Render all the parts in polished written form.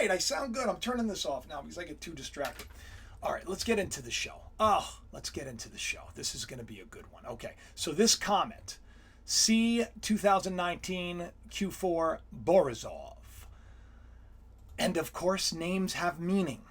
right. I sound good. I'm turning this off now because I get too distracted. All right, let's get into the show. Oh, let's get into the show. This is going to be a good one. Okay, so this comet, C 2019 Q4 Borisov. And of course, names have meaning.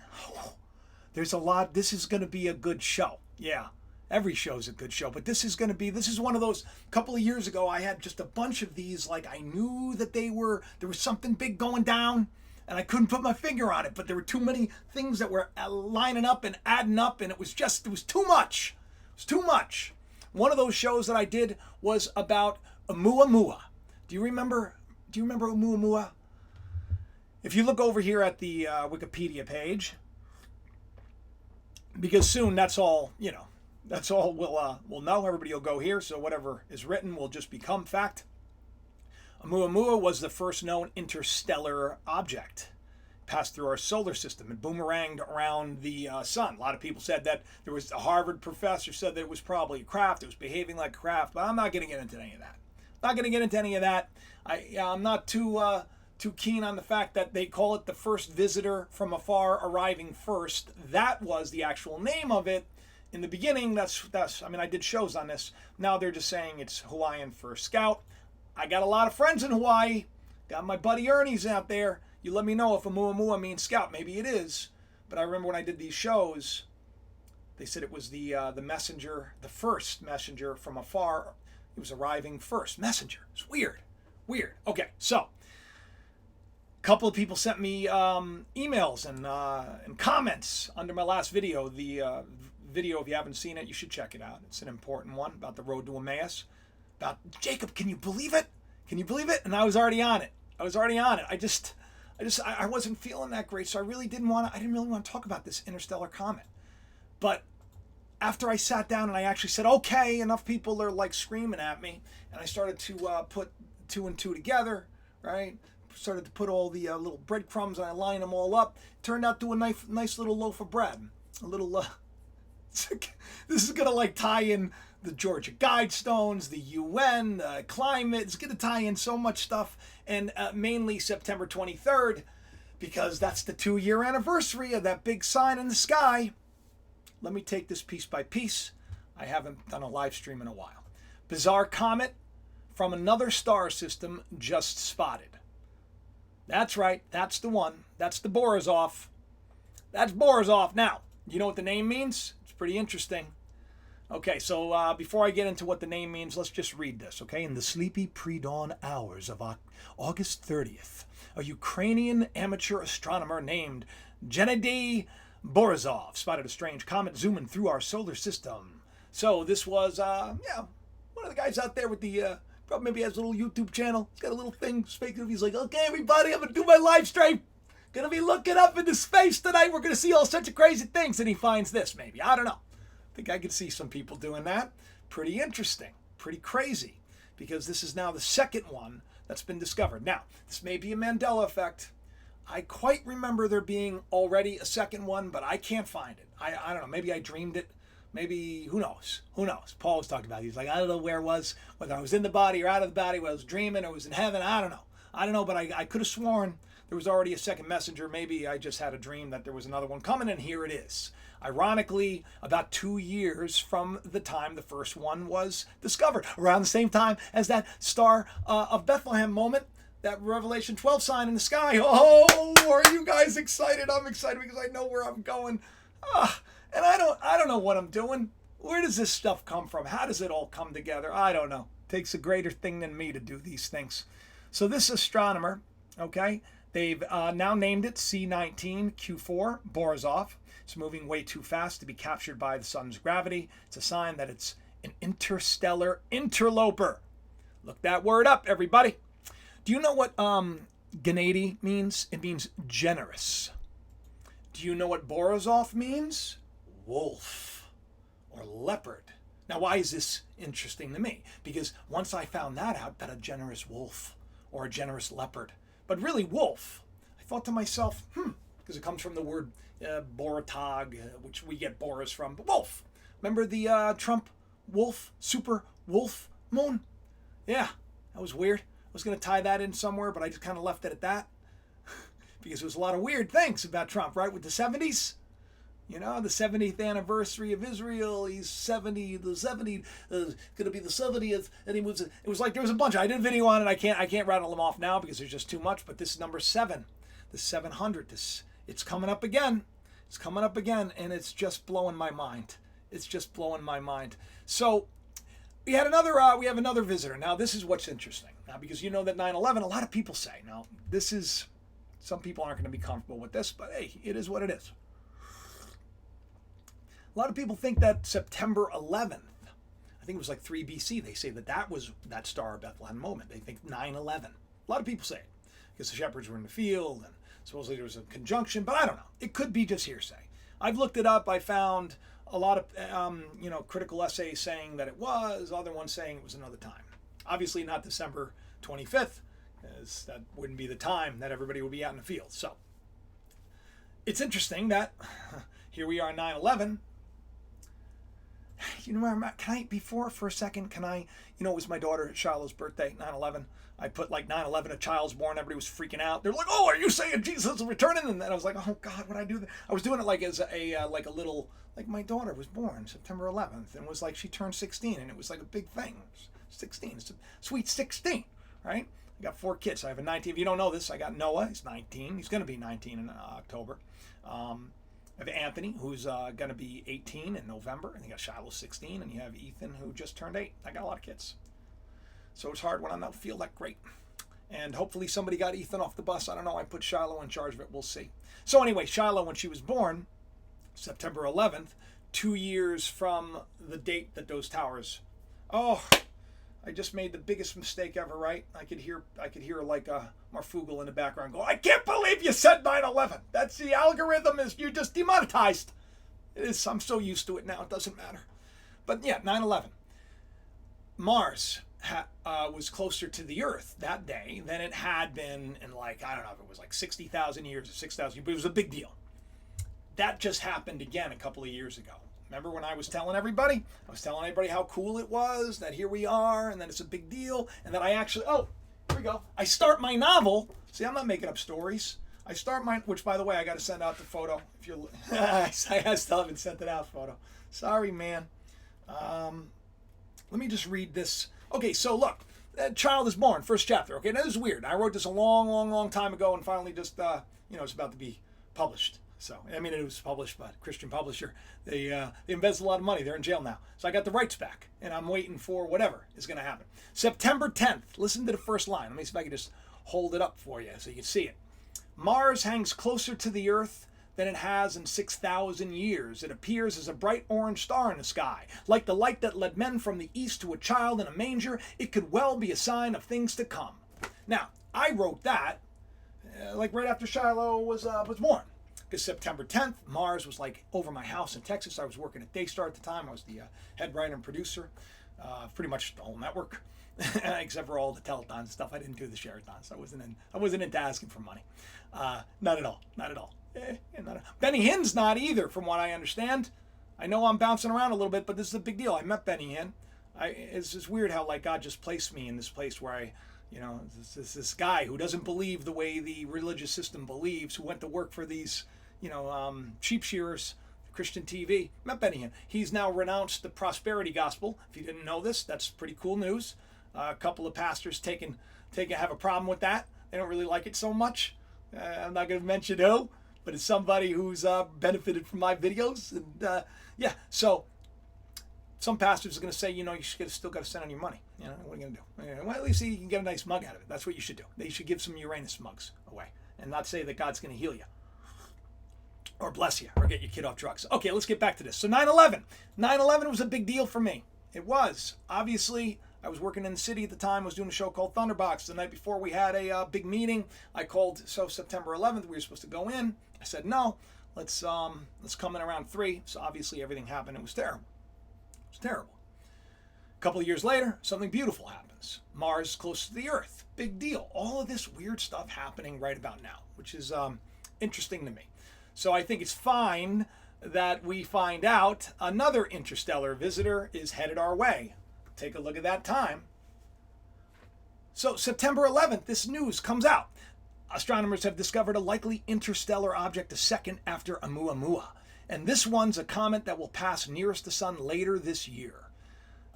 There's a lot. This is going to be a good show. Yeah, every show's a good show, but this is one of those. A couple of years ago, I had just a bunch of these. Like, I knew that there was something big going down, and I couldn't put my finger on it, but there were too many things that were lining up and adding up, and it was too much. It was too much. One of those shows that I did was about Oumuamua. Do you remember Oumuamua? If you look over here at the Wikipedia page, because soon that's all we'll know. Everybody will go here, so whatever is written will just become fact. Oumuamua was the first known interstellar object. Passed through our solar system and boomeranged around the sun. A lot of people said that there was a Harvard professor said that it was probably a craft. It was behaving like a craft, but I'm not going to get into any of that. I'm not too keen on the fact that they call it the first visitor from afar arriving first. That was the actual name of it in the beginning. I did shows on this. Now they're just saying it's Hawaiian for scout. I got a lot of friends in Hawaii. Got my buddy Ernie's out there. You let me know if Oumuamua means scout. Maybe it is. But I remember when I did these shows, they said it was the messenger, the first messenger from afar. It was arriving first. Messenger. It's weird. Okay, so a couple of people sent me emails and comments under my last video. The video, if you haven't seen it, you should check it out. It's an important one about the road to Emmaus. About Jacob, can you believe it? And I was already on it. I wasn't feeling that great, so I didn't really want to talk about this interstellar comet. But after I sat down and I actually said, okay, enough people are like screaming at me, and I started to put two and two together, right? Started to put all the little breadcrumbs and I lined them all up. Turned out to a nice little loaf of bread. A little, this is gonna like tie in the Georgia Guidestones, the UN, the climate. It's gonna tie in so much stuff, and mainly September 23rd, because that's the 2-year anniversary of that big sign in the sky. Let me take this piece by piece. I haven't done a live stream in a while. Bizarre comet from another star system just spotted. That's right. That's the one. That's the Borisov. That's Borisov. Now, you know what the name means? It's pretty interesting. Okay, so before I get into what the name means, let's just read this, okay? In the sleepy pre-dawn hours of August 30th, a Ukrainian amateur astronomer named Gennady Borisov spotted a strange comet zooming through our solar system. So this was, one of the guys out there with the, probably maybe has a little YouTube channel. He's got a little thing speaking. He's like, okay, everybody, I'm going to do my live stream. Going to be looking up into space tonight. We're going to see all sorts of crazy things. And he finds this, maybe. I don't know. I think I could see some people doing that. Pretty interesting. Pretty crazy. Because this is now the second one that's been discovered. Now, this may be a Mandela effect. I quite remember there being already a second one, but I can't find it. I don't know. Maybe I dreamed it. Maybe, who knows? Paul was talking about it. He's like, I don't know where it was, whether I was in the body or out of the body, whether I was dreaming or was in heaven. I don't know, but I could have sworn there was already a second messenger. Maybe I just had a dream that there was another one coming, and here it is. Ironically, about 2 years from the time the first one was discovered, around the same time as that Star of Bethlehem moment, that Revelation 12 sign in the sky. Oh, are you guys excited? I'm excited because I know where I'm going. And I don't know what I'm doing. Where does this stuff come from? How does it all come together? I don't know. It takes a greater thing than me to do these things. So this astronomer, okay, they've now named it C19 Q4 Borisov. It's moving way too fast to be captured by the sun's gravity. It's a sign that it's an interstellar interloper. Look that word up, everybody. Do you know what Gennady means? It means generous. Do you know what Borisov means? Wolf or leopard. Now, why is this interesting to me? Because once I found that out, that a generous wolf or a generous leopard, but really wolf, I thought to myself, because it comes from the word Boratog, which we get Boris from, but wolf. Remember the Trump wolf, super wolf moon? Yeah, that was weird. I was going to tie that in somewhere, but I just kind of left it at that. because there was a lot of weird things about Trump, right? With the 70s. You know, the 70th anniversary of Israel. He's 70. The 70 going to be the 70th, and he moves. It was like there was a bunch. I did a video on it. I can't rattle them off now because there's just too much. But this is number 7, the 700. It's coming up again. It's coming up again, and it's just blowing my mind. It's just blowing my mind. So we have another visitor. Now this is what's interesting. Now because you know that 9/11, a lot of people say. Now this is, some people aren't going to be comfortable with this, but hey, it is what it is. A lot of people think that September 11th, I think it was like 3 BC, they say that was that Star of Bethlehem moment. They think 9/11. A lot of people say it because the shepherds were in the field and supposedly there was a conjunction, but I don't know. It could be just hearsay. I've looked it up. I found a lot of critical essays saying that it was, other ones saying it was another time. Obviously not December 25th, because that wouldn't be the time that everybody would be out in the field. So it's interesting that here we are 9/11. You know, can I, before for a second, can I, you know, it was my daughter Shiloh's birthday, 9/11. I put like 9/11, a child's born, everybody was freaking out. They're like, oh, are you saying Jesus is returning? And then I was like, oh God, what I do? I was doing it like as a little, like my daughter was born September 11th and was like, she turned 16 and it was like a big thing. 16, it's a sweet 16, right? I got 4 kids. I have a 19, if you don't know this, I got Noah, he's 19. He's going to be 19 in October. I have Anthony, who's going to be 18 in November, and you got Shiloh 16, and you have Ethan, who just turned 8. I got a lot of kids. So it's hard when I don't feel that great. And hopefully somebody got Ethan off the bus. I don't know. I put Shiloh in charge of it. We'll see. So anyway, Shiloh, when she was born, September 11th, 2 years from the date that those towers... Oh, I just made the biggest mistake ever, right? I could hear like Marfugel in the background go, I can't believe you said 9/11. That's the algorithm, you're just demonetized. It is, I'm so used to it now, it doesn't matter. But yeah, 9/11. Mars was closer to the Earth that day than it had been in, like, I don't know if it was like 60,000 years or 6,000 years, but it was a big deal. That just happened again a couple of years ago. Remember when I was telling everybody? I was telling everybody how cool it was, that here we are, and that it's a big deal, and that I actually, oh, here we go. I start my novel. See, I'm not making up stories. I start my, which by the way, I got to send out the photo. If you're, I still haven't sent it out, photo. Sorry, man. Let me just read this. Okay, so look, that child is born, first chapter. Okay, now this is weird. I wrote this a long time ago, and finally just, it's about to be published. So, I mean, it was published by a Christian publisher. They invested a lot of money. They're in jail now. So I got the rights back, and I'm waiting for whatever is going to happen. September 10th. Listen to the first line. Let me see if I can just hold it up for you so you can see it. Mars hangs closer to the Earth than it has in 6,000 years. It appears as a bright orange star in the sky. Like the light that led men from the east to a child in a manger, it could well be a sign of things to come. Now, I wrote that like right after Shiloh was born. Because September 10th, Mars was like over my house in Texas. I was working at Daystar at the time. I was the head writer and producer, pretty much the whole network, except for all the telethons and stuff. I didn't do the share-a-thons. I wasn't into asking for money. Not at all. Benny Hinn's not either, from what I understand. I know I'm bouncing around a little bit, but this is a big deal. I met Benny Hinn. It's just weird how like God just placed me in this place where I, this guy who doesn't believe the way the religious system believes, who went to work for these, sheep shearers, Christian TV. Met Benny Hinn. He's now renounced the prosperity gospel. If you didn't know this, that's pretty cool news. A couple of pastors have a problem with that. They don't really like it so much. I'm not going to mention who, but it's somebody who's benefited from my videos. And so some pastors are going to say, you still got to send on your money. What are you going to do? Well, at least you can get a nice mug out of it. That's what you should do. They should give some Uranus mugs away and not say that God's going to heal you or bless you or get your kid off drugs. Okay, let's get back to this. So 9/11. 9/11 was a big deal for me. It was. Obviously, I was working in the city at the time. I was doing a show called Thunderbox. The night before, we had a big meeting. I called, so September 11th, we were supposed to go in. I said, no, let's come in around 3. So obviously everything happened. It was terrible. It was terrible. A couple of years later, something beautiful happens. Mars close to the Earth. Big deal. All of this weird stuff happening right about now, which is interesting to me. So I think it's fine that we find out another interstellar visitor is headed our way. Take a look at that time. So September 11th, this news comes out. astronomers have discovered a likely interstellar object a second after Oumuamua. And this one's a comet that will pass nearest the sun later this year.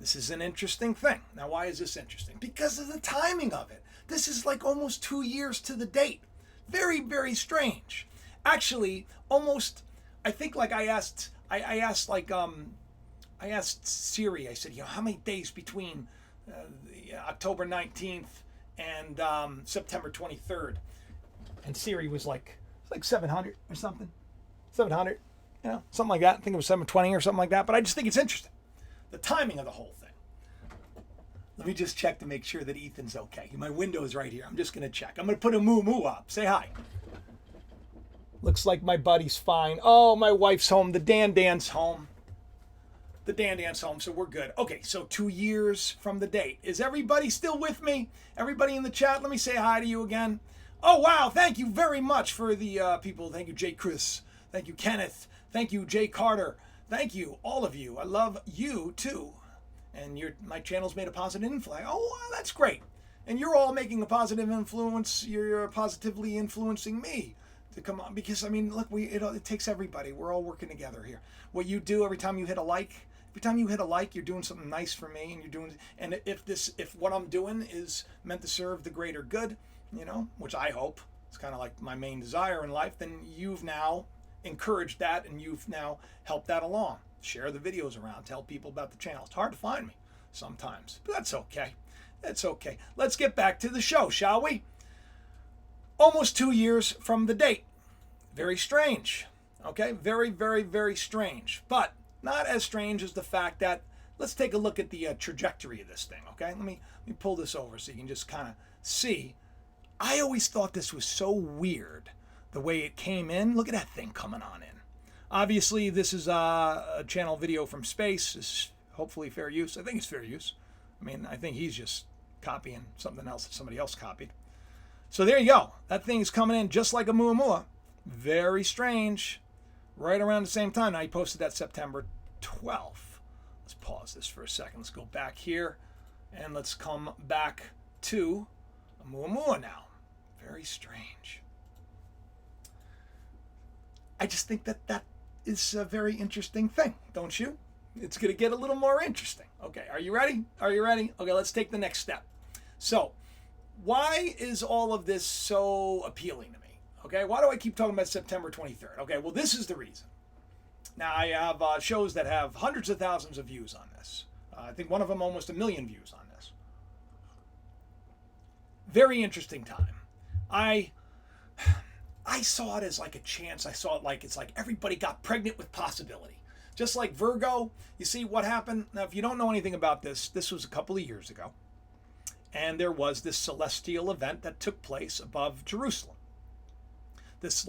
This is an interesting thing. Now, why is this interesting? Because of the timing of it. This is like almost 2 years to the date. Very, very strange. Actually, almost, I think like I asked Siri, I said, how many days between October 19th and September 23rd? And Siri was like 700 or something. 700, something like that. I think it was 720 or something like that. But I just think it's interesting. The timing of the whole thing. Let me just check to make sure that Ethan's okay. My window's right here. I'm just going to check. I'm going to put a moo up. Say hi. Looks like my buddy's fine. Oh, my wife's home. The Dan's home. Dan's home, so we're good. Okay, so 2 years from the date. Is everybody still with me? Everybody in the chat, let me say hi to you again. Oh, wow. Thank you very much for the people. Thank you, Jay Chris. Thank you, Kenneth. Thank you, Jay Carter. Thank you, all of you. I love you, too. And my channel's made a positive influence. Oh, wow, that's great. And you're all making a positive influence. You're positively influencing me to come on. Because, look, it takes everybody. We're all working together here. What you do every time you hit a like, you're doing something nice for me. And if what I'm doing is meant to serve the greater good, which I hope, it's kind of like my main desire in life, then you've now encouraged that and you've now helped that along. Share the videos around, tell people about the channel. It's hard to find me sometimes, but that's okay. That's okay. Let's get back to the show, shall we? Almost 2 years from the date. Very strange. Okay, very, very, very strange. But not as strange as the fact that, let's take a look at the trajectory of this thing, okay? Let me pull this over so you can just kind of see. I always thought this was so weird, the way it came in. Look at that thing coming on in. Obviously, this is a channel video from space. This is hopefully fair use. I think it's fair use. I think he's just copying something else that somebody else copied. So there you go. That thing is coming in just like Oumuamua. Very strange. Right around the same time. Now, he posted that September 12th. Let's pause this for a second. Let's go back here. And let's come back to Oumuamua now. Very strange. I just think that is a very interesting thing, don't you? It's going to get a little more interesting. Okay, are you ready? Okay, let's take the next step. So, why is all of this so appealing to me? Okay, why do I keep talking about September 23rd? Okay, well, this is the reason. Now, I have shows that have hundreds of thousands of views on this. I think one of them almost 1 million views on this. Very interesting time. I saw it as like a chance. I saw it like it's like everybody got pregnant with possibility. Just like Virgo, you see what happened? Now, if you don't know anything about this was a couple of years ago. And there was this celestial event that took place above Jerusalem. This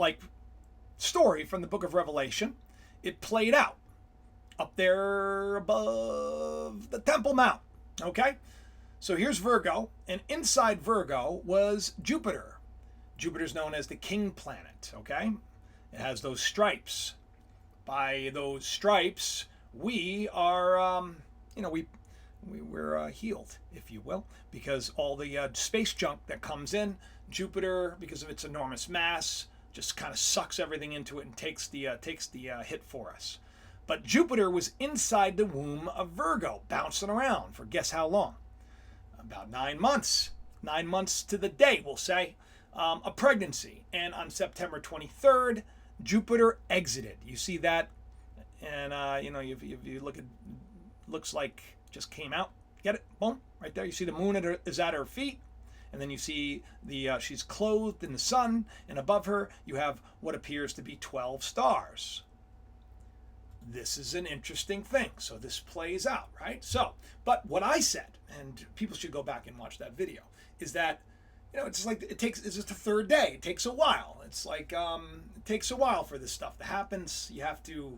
story from the book of Revelation. It played out up there above the Temple Mount. Okay? So here's Virgo, and inside Virgo was Jupiter. Jupiter's known as the king planet, okay? It has those stripes. By those stripes, we are, we're healed, if you will, because all the space junk that comes in, Jupiter, because of its enormous mass, just kind of sucks everything into it and takes the hit for us. But Jupiter was inside the womb of Virgo, bouncing around for guess how long? About 9 months. 9 months to the day, we'll say. A pregnancy, and on September 23rd, Jupiter exited. You see that, and if you look at, looks like just came out. Get it? Boom, right there. You see the moon is at her feet, and then you see she's clothed in the sun, and above her you have what appears to be 12 stars. This is an interesting thing. So this plays out, right? So, but what I said, and people should go back and watch that video, is that it's like it's just the third day. It takes a while. It's like it takes a while for this stuff to happen. You got to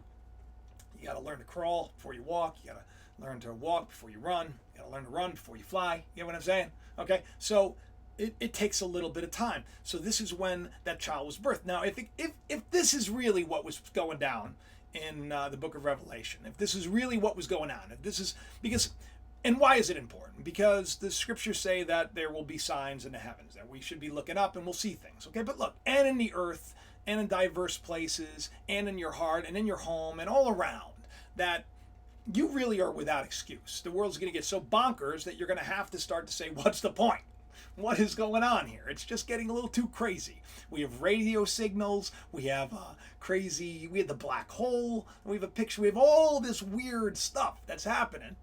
learn to crawl before you walk. You got to learn to walk before you run. You got to learn to run before you fly. You know what I'm saying? Okay, so it takes a little bit of time. So this is when that child was birthed. Now, if this is really what was going down in the book of Revelation, if this is really what was going on, if this is because And why is it important? Because the scriptures say that there will be signs in the heavens, that we should be looking up and we'll see things. Okay, but look, and in the earth, and in diverse places, and in your heart, and in your home, and all around, that you really are without excuse. The world's going to get so bonkers that you're going to have to start to say, what's the point? What is going on here? It's just getting a little too crazy. We have radio signals. We have we have the black hole. We have a picture. We have all this weird stuff that's happening.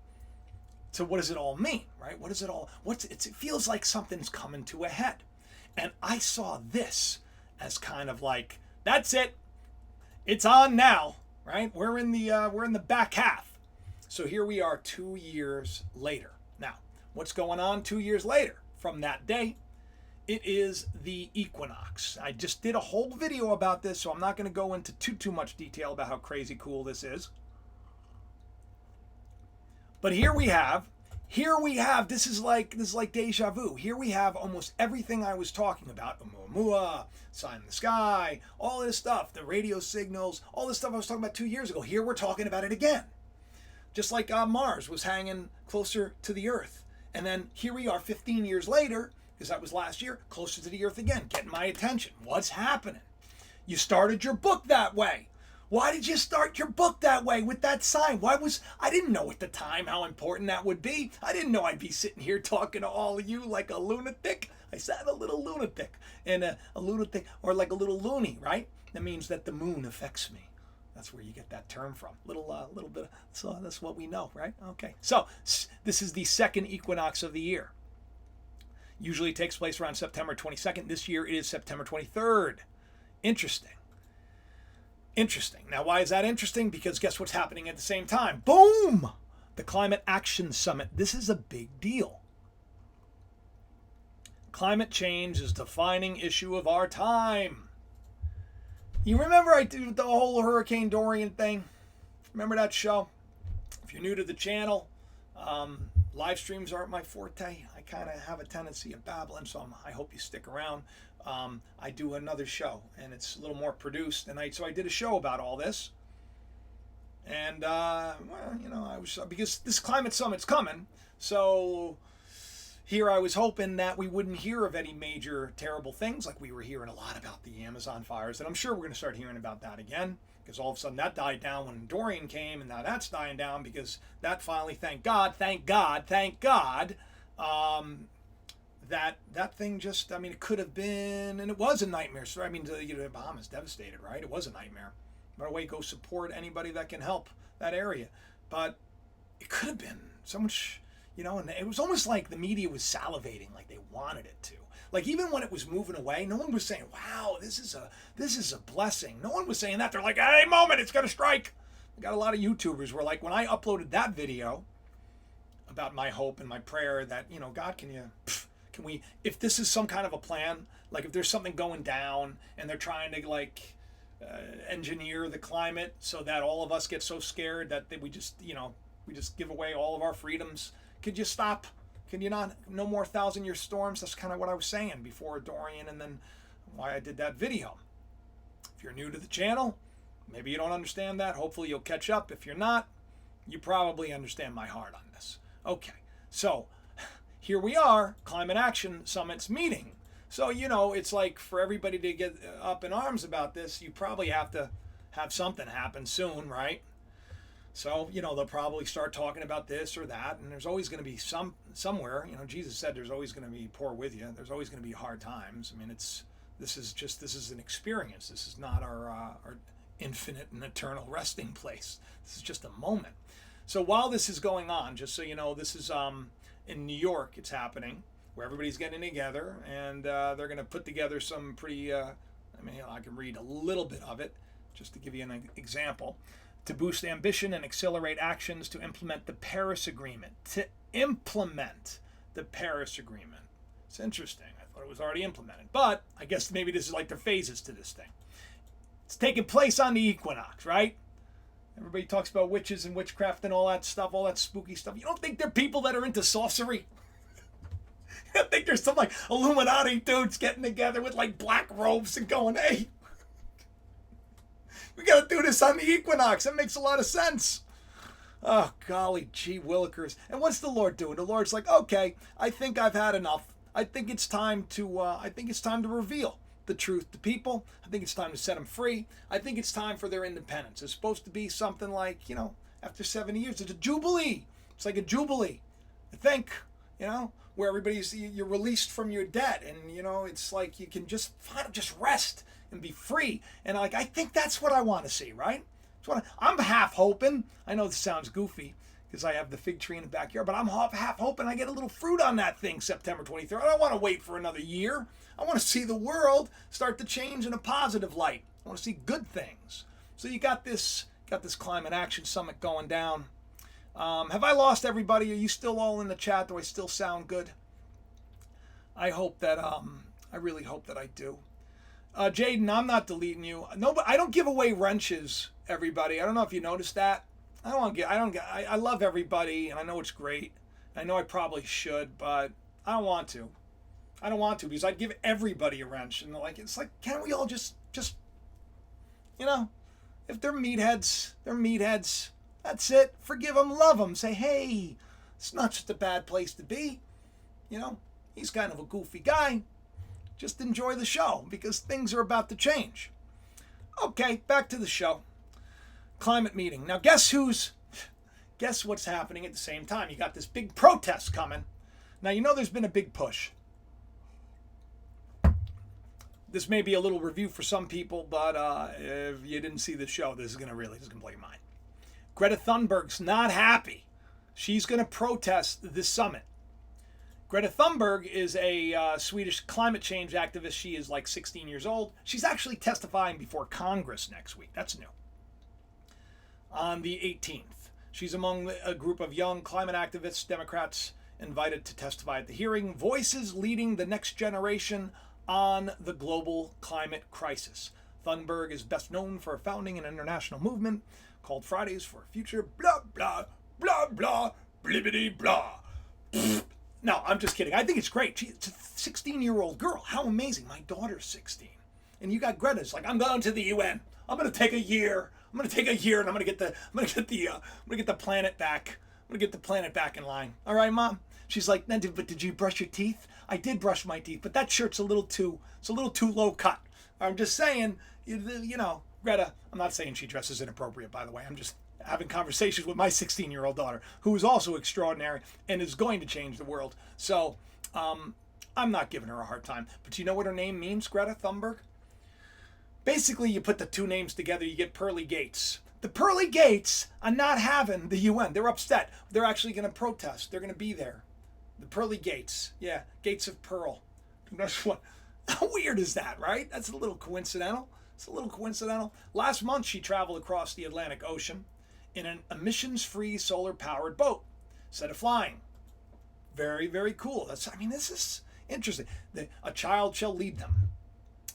So what does it all mean, right? What does it all, it feels like something's coming to a head. And I saw this as kind of like, that's it. It's on now, right? We're in the back half. So here we are 2 years later. Now, what's going on 2 years later from that day? It is the equinox. I just did a whole video about this, so I'm not going to go into too much detail about how crazy cool this is. But here we have, this is like deja vu. Here we have almost everything I was talking about. Oumuamua, sign in the sky, all this stuff, the radio signals, all this stuff I was talking about 2 years ago. Here we're talking about it again. Just like Mars was hanging closer to the Earth. And then here we are 15 years later, because that was last year, closer to the Earth again, getting my attention. What's happening? You started your book that way. Why did you start your book that way with that sign? I didn't know at the time how important that would be. I didn't know I'd be sitting here talking to all of you like a lunatic. I said a little lunatic, and a lunatic, or like a little loony, right? That means that the moon affects me. That's where you get that term from. Little bit. So that's what we know, right? Okay. So this is the second equinox of the year. Usually takes place around September 22nd. This year it is September 23rd. Interesting. Now, why is that interesting? Because guess what's happening at the same time? Boom! The Climate Action Summit. This is a big deal. Climate change is the defining issue of our time. You remember I did the whole Hurricane Dorian thing? Remember that show? If you're new to the channel, live streams aren't my forte. I kind of have a tendency of babbling, so I hope you stick around. I do another show, and it's a little more produced. And so I did a show about all this. And, because this climate summit's coming, so here I was hoping that we wouldn't hear of any major terrible things like we were hearing a lot about the Amazon fires. And I'm sure we're going to start hearing about that again, because all of a sudden that died down when Dorian came, and now that's dying down because that finally, thank God, that thing just, it could have been, and it was a nightmare. So, the Bahamas devastated, right? It was a nightmare. By the way, go support anybody that can help that area. But it could have been so much, and it was almost like the media was salivating, like they wanted it to. Like even when it was moving away, no one was saying, wow, this is a blessing. No one was saying that. They're like, hey, moment, it's going to strike. I got a lot of YouTubers were like, when I uploaded that video about my hope and my prayer that, God, can we, if this is some kind of a plan, like if there's something going down and they're trying to engineer the climate so that all of us get so scared that we just give away all of our freedoms, could you stop? Can you not? No more 1,000-year storms. That's kind of what I was saying before Dorian, and then why I did that video. If you're new to the channel, maybe you don't understand that. Hopefully you'll catch up. If you're not, you probably understand my heart on this. Okay, so here we are, Climate Action Summit's meeting. So, it's like for everybody to get up in arms about this, you probably have to have something happen soon, right? So, they'll probably start talking about this or that, and there's always going to be somewhere, Jesus said there's always going to be poor with you. There's always going to be hard times. This is an experience. This is not our infinite and eternal resting place. This is just a moment. So while this is going on, just so you know, this is in New York, it's happening, where everybody's getting together, and they're going to put together some pretty, I can read a little bit of it, just to give you an example. To boost ambition and accelerate actions to implement the Paris Agreement. It's interesting. I thought it was already implemented, but I guess maybe this is like the phases to this thing. It's taking place on the equinox, right? Everybody talks about witches and witchcraft and all that stuff, all that spooky stuff. You don't think there are people that are into sorcery? You don't think there's some Illuminati dudes getting together with black robes and going, hey, we got to do this on the equinox. That makes a lot of sense. Oh, golly gee willikers. And what's the Lord doing? The Lord's like, okay, I think I've had enough. I think it's time to reveal the truth to people. I think it's time to set them free. I think it's time for their independence. It's supposed to be something like, after 70 years, it's a jubilee. It's like a jubilee, I think, where you're released from your debt, and it's like you can just rest and be free. And I think that's what I want to see, right? I'm half hoping. I know this sounds goofy because I have the fig tree in the backyard, but I'm half hoping I get a little fruit on that thing September 23rd. I don't want to wait for another year. I want to see the world start to change in a positive light. I want to see good things. So you got this Climate Action Summit going down. Have I lost everybody? Are you still all in the chat? Do I still sound good? I hope that I really hope that I do. Jaden, I'm not deleting you. No, but I don't give away wrenches, everybody. I don't know if you noticed that. I love everybody, and I know it's great. I know I probably should, but I don't want to. I don't want to, because I'd give everybody a wrench, and it's like, can't we all just if they're meatheads, they're meatheads. That's it. Forgive them, love them. Say, hey, it's not just a bad place to be. He's kind of a goofy guy. Just enjoy the show, because things are about to change. Okay, back to the show. Climate meeting. Now, guess what's happening at the same time? You got this big protest coming. Now, there's been a big push. This may be a little review for some people, but if you didn't see the show, this is going to blow your mind. Greta Thunberg's not happy. She's going to protest this summit. Greta Thunberg is a Swedish climate change activist. She is like 16 years old. She's actually testifying before Congress next week. That's new. On the 18th. She's among a group of young climate activists, Democrats, invited to testify at the hearing. Voices leading the next generation on the global climate crisis. Thunberg is best known for founding an international movement called Fridays for Future, blah, blah, blah, blah, blibbity, blah. No, I'm just kidding. I think it's great. She's a 16-year-old girl. How amazing. My daughter's 16. And you got Greta's like, I'm going to the UN. I'm going to take a year. And I'm going to get the planet back. I'm going to get the planet back in line. All right, Mom? She's like, but did you brush your teeth? I did brush my teeth, but that shirt's a little too low cut. I'm just saying, Greta, I'm not saying she dresses inappropriate, by the way. I'm just having conversations with my 16-year-old daughter, who is also extraordinary and is going to change the world. So I'm not giving her a hard time. But you know what her name means, Greta Thunberg? Basically, you put the two names together, you get Pearly Gates. The Pearly Gates are not having the UN. They're upset. They're actually going to protest. They're going to be there. The Pearly Gates. Yeah, Gates of Pearl. How weird is that, right? That's a little coincidental. It's a little coincidental. Last month, she traveled across the Atlantic Ocean in an emissions-free solar-powered boat instead of flying. Very, very cool. This is interesting. A child shall lead them.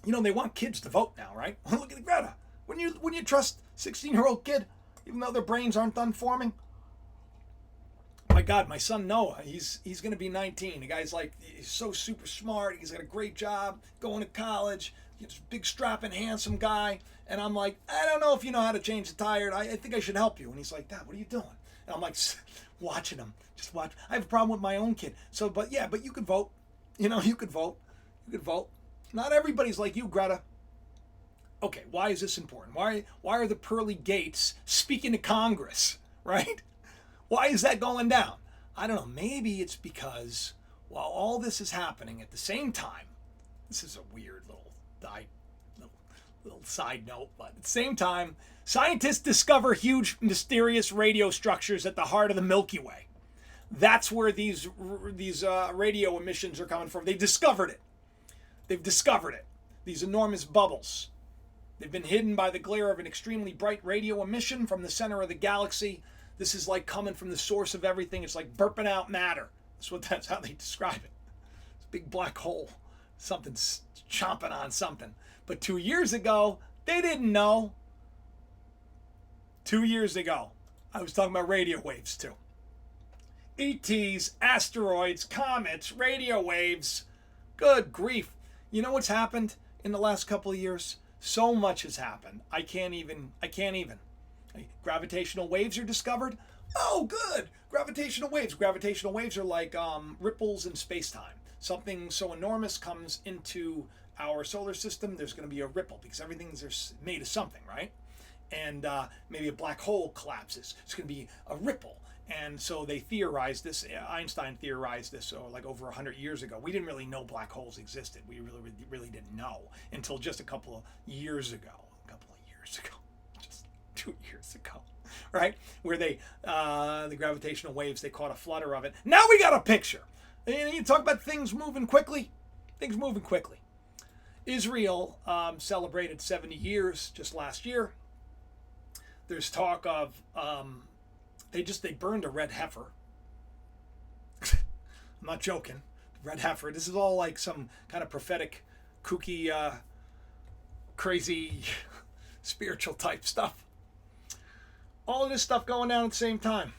They want kids to vote now, right? Look at Greta. Wouldn't you trust 16-year-old kid, even though their brains aren't done forming? My God, my son Noah, he's going to be 19. The guy's he's so super smart. He's got a great job, going to college. He's a big, strapping, handsome guy. And I'm like, I don't know if you know how to change the tire. I think I should help you. And he's like, Dad, what are you doing? And I'm like, watching him. Just watch. I have a problem with my own kid. So, but you could vote. You could vote. You could vote. Not everybody's like you, Greta. Okay, why is this important? Why are the Pearly Gates speaking to Congress, right? Why is that going down? I don't know. Maybe it's because while all this is happening at the same time, this is a weird little side note, but at the same time, scientists discover huge mysterious radio structures at the heart of the Milky Way. That's where these radio emissions are coming from. They've discovered it. These enormous bubbles. They've been hidden by the glare of an extremely bright radio emission from the center of the galaxy. This is like coming from the source of everything. It's like burping out matter. That's how they describe it. It's a big black hole. Something's chomping on something. But 2 years ago, they didn't know. 2 years ago, I was talking about radio waves too. ETs, asteroids, comets, radio waves. Good grief. You know what's happened in the last couple of years? So much has happened. I can't even. Gravitational waves are discovered. Oh, good. Gravitational waves. Gravitational waves are like ripples in space-time. Something so enormous comes into our solar system, there's going to be a ripple because everything's made of something, right? And maybe a black hole collapses. It's going to be a ripple. And so they theorized this. Einstein theorized this like over 100 years ago. We didn't really know black holes existed. We really didn't know until just a couple of years ago. Just 2 years ago, right? Where the gravitational waves, they caught a flutter of it. Now we got a picture. And you talk about things moving quickly. Things moving quickly. Israel celebrated 70 years just last year. There's talk of they burned a red heifer. I'm not joking. Red heifer. This is all like some kind of prophetic, kooky, crazy, spiritual type stuff. All of this stuff going down at the same time.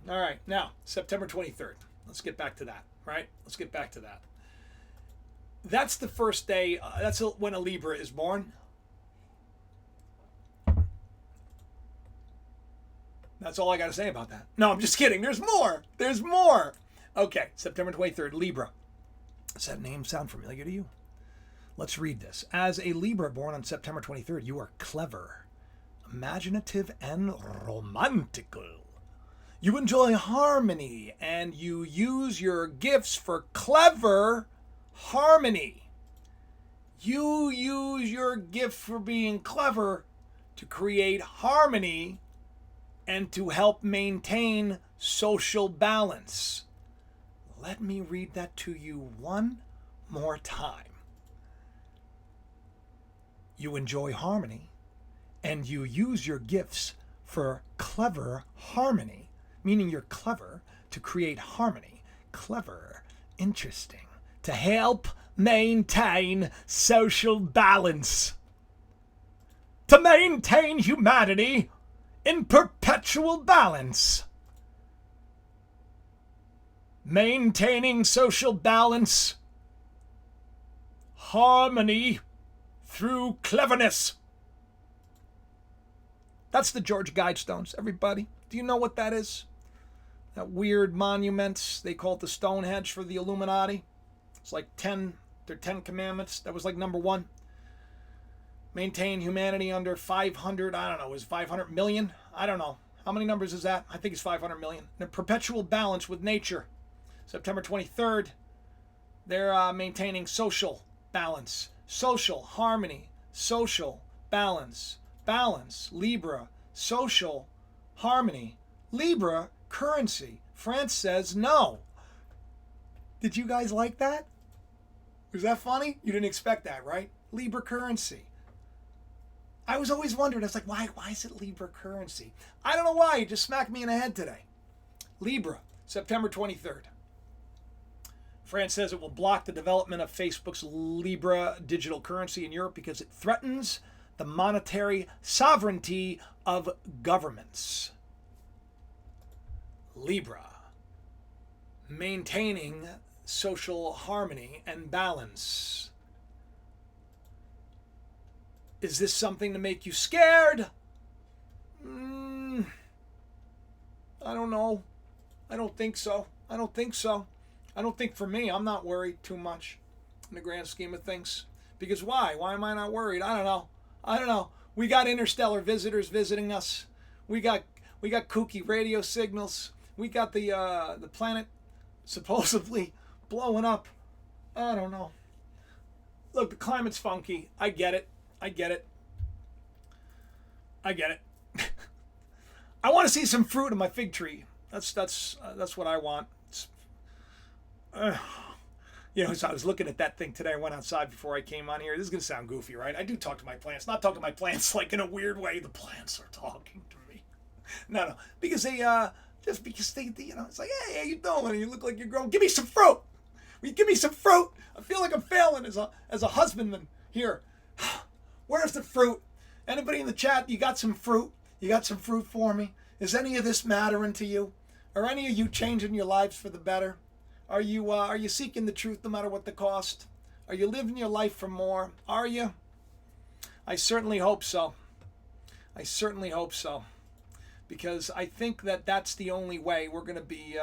All right, now September 23rd. Let's get back to that. Right? Let's get back to that. That's the first day. That's when a Libra is born. That's all I got to say about that. No, I'm just kidding. There's more. There's more. Okay, September 23rd, Libra. Does that name sound familiar to you? Let's read this. As a Libra born on September 23rd, you are clever, imaginative, and romantical. You enjoy harmony, and you use your gifts for clever harmony. You use your gift for being clever to create harmony and to help maintain social balance. Let me read that to you one more time. You enjoy harmony, and you use your gifts for clever harmony, meaning you're clever to create harmony. Clever, interesting, to help maintain social balance. To maintain humanity in perpetual balance. Maintaining social balance, harmony through cleverness. That's the George Guidestones, everybody. Do you know what that is? That weird monument, they call it the Stonehenge for the Illuminati. It's like 10 commandments. That was like number 1. Maintain humanity under 500, I don't know, is 500 million? I don't know. How many numbers is that? I think it's 500 million. In perpetual balance with nature. September 23rd, they're maintaining social balance, social harmony, social balance, balance, Libra, social harmony, Libra currency. France says no. Did you guys like that? Was that funny? You didn't expect that, right? Libra currency. I was always wondering, I was like, why is it Libra currency? I don't know why, it just smacked me in the head today. Libra, September 23rd. France says it will block the development of Facebook's Libra digital currency in Europe because it threatens the monetary sovereignty of governments. Libra, maintaining social harmony and balance. Is this something to make you scared? I don't know. I don't think so. I don't think for me, I'm not worried too much in the grand scheme of things. Because why? Why am I not worried? I don't know. We got interstellar visitors visiting us. We got kooky radio signals. We got the planet supposedly blowing up. I don't know. Look, the climate's funky. I get it. I want to see some fruit on my fig tree. That's what I want. So I was looking at that thing today. I went outside before I came on here. This is gonna sound goofy, right? I do talk to my plants. Not talk to my plants like in a weird way. The plants are talking to me. No, because they just because they it's like, hey, how you doing? You look like you're growing. Give me some fruit. Will you give me some fruit? I feel like I'm failing as a husbandman here. Where's the fruit? Anybody in the chat, you got some fruit? You got some fruit for me? Is any of this mattering to you? Are any of you changing your lives for the better? Are you seeking the truth no matter what the cost? Are you living your life for more? Are you? I certainly hope so. because I think that that's the only way we're going to be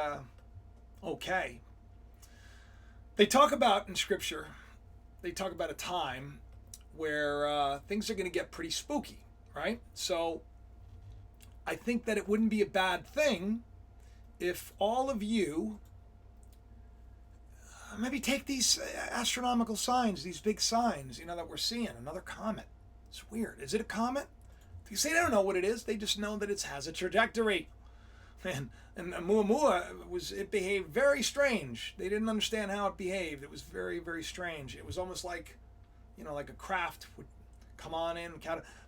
okay. They talk about in Scripture, they talk about a time where things are going to get pretty spooky, right? So I think that it wouldn't be a bad thing if all of you maybe take these astronomical signs, these big signs, that we're seeing. Another comet. It's weird. Is it a comet? Because they don't know what it is. They just know that it has a trajectory. And Oumuamua, it behaved very strange. They didn't understand how it behaved. It was very, very strange. It was almost like, like a craft would come on in,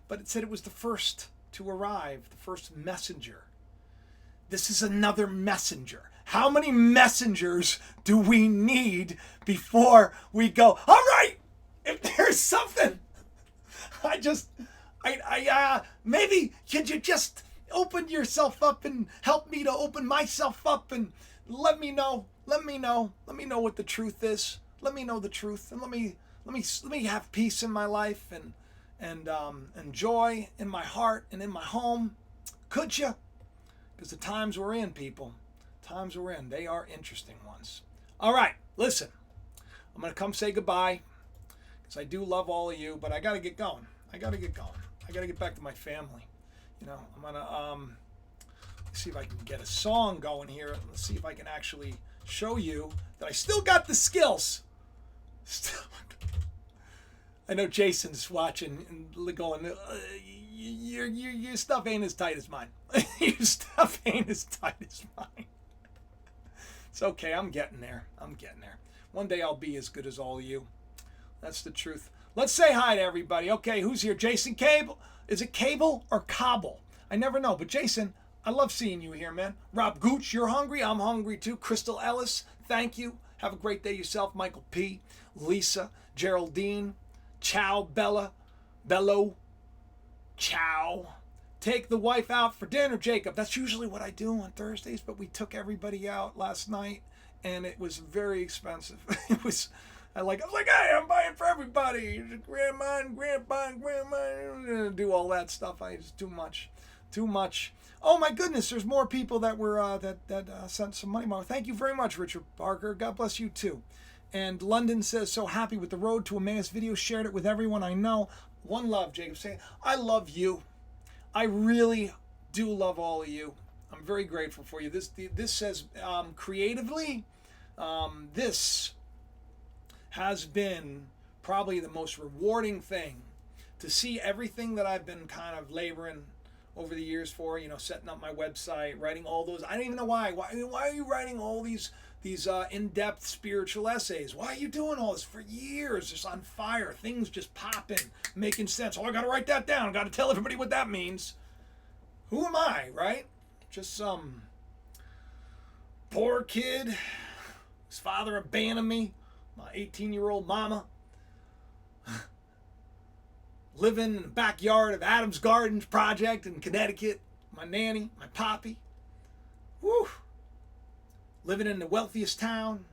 but it said it was the first to arrive, the first messenger. This is another messenger. How many messengers do we need before we go, all right, if there's something, maybe could you just open yourself up and help me to open myself up and let me know what the truth is. Let me know the truth, and let me have peace in my life and joy in my heart and in my home. Could you? Because the times we're in, people, they are interesting ones. All right, listen, I'm going to come say goodbye because I do love all of you, but I got to get going. I got to get back to my family. I'm going to see if I can get a song going here. Let's see if I can actually show you that I still got the skills. I know Jason's watching and going, your stuff ain't as tight as mine. Your stuff ain't as tight as mine. It's okay. I'm getting there. One day I'll be as good as all of you. That's the truth. Let's say hi to everybody. Okay, who's here? Jason Cable. Is it Cable or Cobble? I never know. But Jason, I love seeing you here, man. Rob Gooch, you're hungry. I'm hungry too. Crystal Ellis, thank you. Have a great day yourself. Michael P. Lisa, Geraldine, Ciao, Bello, Ciao. Take the wife out for dinner, Jacob. That's usually what I do on Thursdays, but we took everybody out last night, and it was very expensive. I was like, hey, I'm buying for everybody. Grandma and grandpa and grandma. Do all that stuff. It's too much. Oh my goodness, there's more people that were that sent some money. Thank you very much, Richard Parker. God bless you too. And London says, so happy with the Road to Emmaus video. Shared it with everyone I know. One love, Jacob saying, I love you. I really do love all of you. I'm very grateful for you. This says creatively, this has been probably the most rewarding thing to see everything that I've been kind of laboring over the years for, setting up my website, writing all those. I don't even know why. Why are you writing all these in-depth spiritual essays? Why are you doing all this for years? Just on fire, things just popping, making sense. Oh, I got to write that down. Got to tell everybody what that means. Who am I, right? Just some poor kid. His father abandoned me. My 18-year-old mama. Living in the backyard of Adams Gardens Project in Connecticut. My nanny, my poppy. Woo! Living in the wealthiest town.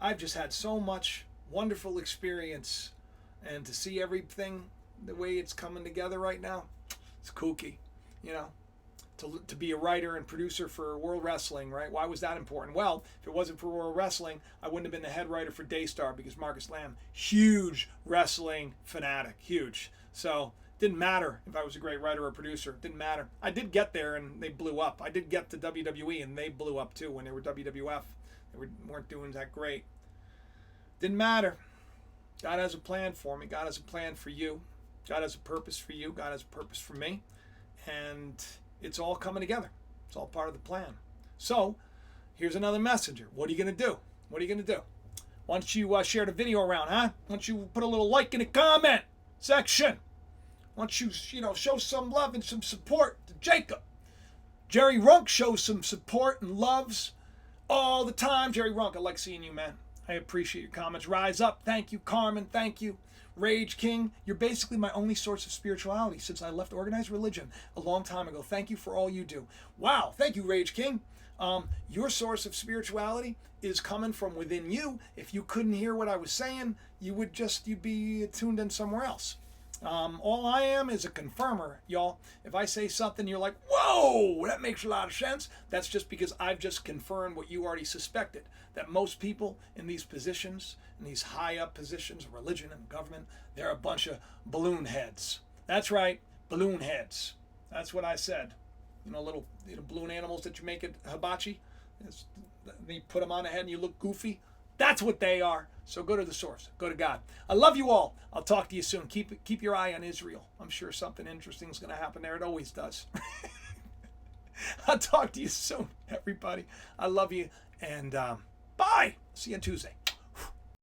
I've just had so much wonderful experience, and to see everything the way it's coming together right now, it's kooky, to be a writer and producer for World Wrestling, right? Why was that important? Well, if it wasn't for World Wrestling, I wouldn't have been the head writer for Daystar, because Marcus Lamb, huge wrestling fanatic, huge. So didn't matter if I was a great writer or producer. Didn't matter. I did get there and they blew up. I did get to WWE and they blew up too when they were WWF. They weren't doing that great. Didn't matter. God has a plan for me. God has a plan for you. God has a purpose for you. God has a purpose for me. And it's all coming together. It's all part of the plan. So here's another messenger. What are you going to do? What are you going to do? Why don't you share the video around, huh? Why don't you put a little like in the comment section? Why don't you, show some love and some support to Jacob? Jerry Runk shows some support and loves all the time. Jerry Runk, I like seeing you, man. I appreciate your comments. Rise Up, thank you. Carmen, thank you. Rage King, you're basically my only source of spirituality since I left organized religion a long time ago. Thank you for all you do. Wow, thank you, Rage King. Your source of spirituality is coming from within you. If you couldn't hear what I was saying, you'd be tuned in somewhere else. All I am is a confirmer, y'all. If I say something, you're like, whoa, that makes a lot of sense. That's just because I've just confirmed what you already suspected. That most people in these positions, in these high up positions of religion and government, they're a bunch of balloon heads. That's right, balloon heads. That's what I said. Little balloon animals that you make at hibachi. You put them on the head and you look goofy. That's what they are. So go to the source. Go to God. I love you all. I'll talk to you soon. Keep your eye on Israel. I'm sure something interesting is going to happen there. It always does. I'll talk to you soon, everybody. I love you. And bye. See you on Tuesday.